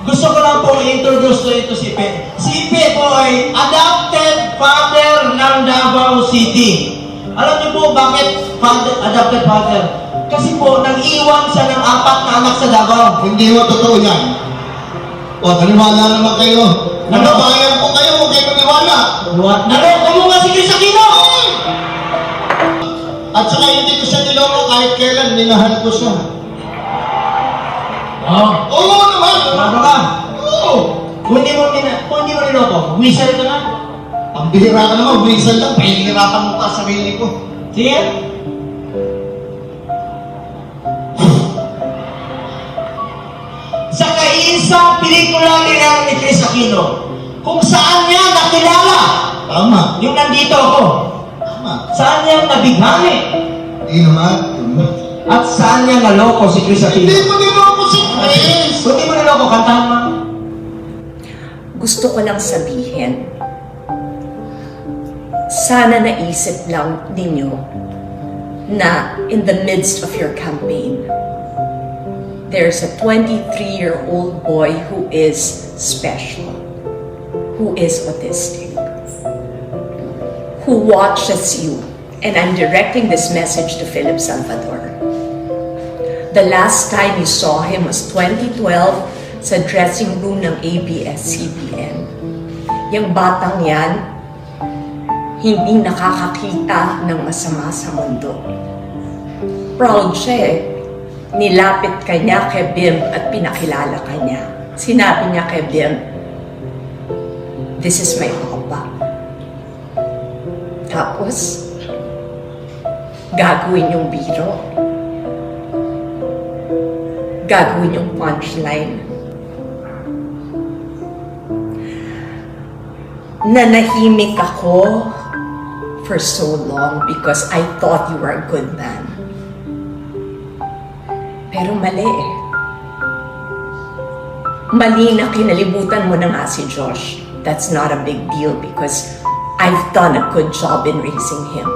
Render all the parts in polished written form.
Gusto ko lang pong i-introduce to ito si Ipe. Si Ipe po ay adopted father ng Davao City. Alam niyo po bakit adopted father? Kasi po, nag-iwan siya ng 4 na anak sa Davao. Hindi mo totoo yan. O, naniwala naman kayo. Nanabayan ko kayo, huwag kayo maniwala. Naloko mo nga si Chris Aquino! At saka hindi ko siya niloko kahit kailan, minahal ko siya. Oo naman! Ano ka? Oo! Kung hindi mo niloko, whistle ka nga. Ang bihira ka naman, whistle lang, pahihirapan mo pa sarili ko. Sige. Sa kaisang pelikula ni Chris Aquino, kung saan niya nakilala, Tama. yung nandito ako, Tama. saan niya nabighani, Hindi naman. at saan niya naloko si Chris Aquino. Hindi mo niloko si Chris! Kung di mo niloko, kantahan mo. Gusto ko lang sabihin, sana naisip lang ninyo na in the midst of your campaign, there's a 23-year-old boy who is special, who is autistic, who watches you. And I'm directing this message to Philip Salvador. The last time you saw him was 2012 sa dressing room ng ABS-CBN. Yung batang yan, hindi nakakakita ng masama sa mundo. Proud siya eh. Nilapit ka niya kay Bim at pinakilala ka niya. Sinabi niya kay Bim, "This is my papa." Tapos, gagawin yung biro. Gagawin yung punchline. Nanahimik ako for so long because I thought you were a good man. Pero mali eh. Mali na kinalimutan mo na nga si Josh. That's not a big deal because I've done a good job in raising him.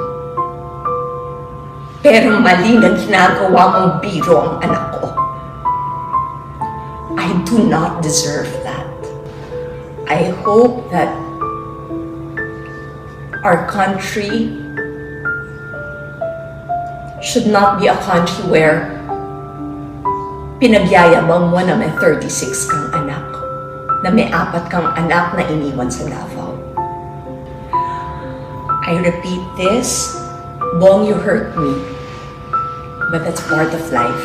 Pero mali na ginagawa mong biro ang anak ko. I do not deserve that. I hope that our country should not be a country where pinagyayabang mo na may 36 kang anak, na may 4 kang anak na iniwan sa Davao. I repeat this, Bong, you hurt me, but that's part of life.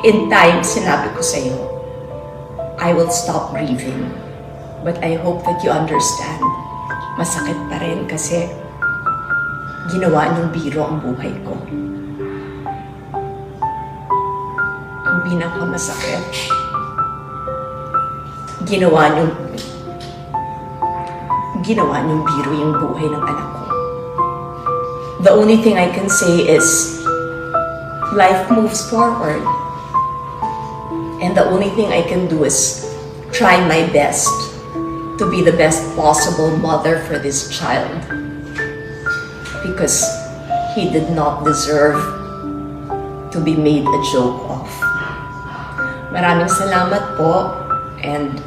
In time, sinabi ko sa'yo, I will stop grieving, but I hope that you understand. Masakit pa rin kasi ginawa niyong biro ang buhay ko. Ang pinakamasakit, ginawa niyong biro yung buhay ng anak ko. The only thing I can say is, life moves forward. And the only thing I can do is try my best to be the best possible mother for this child. Because he did not deserve to be made a joke of. Maraming salamat po, and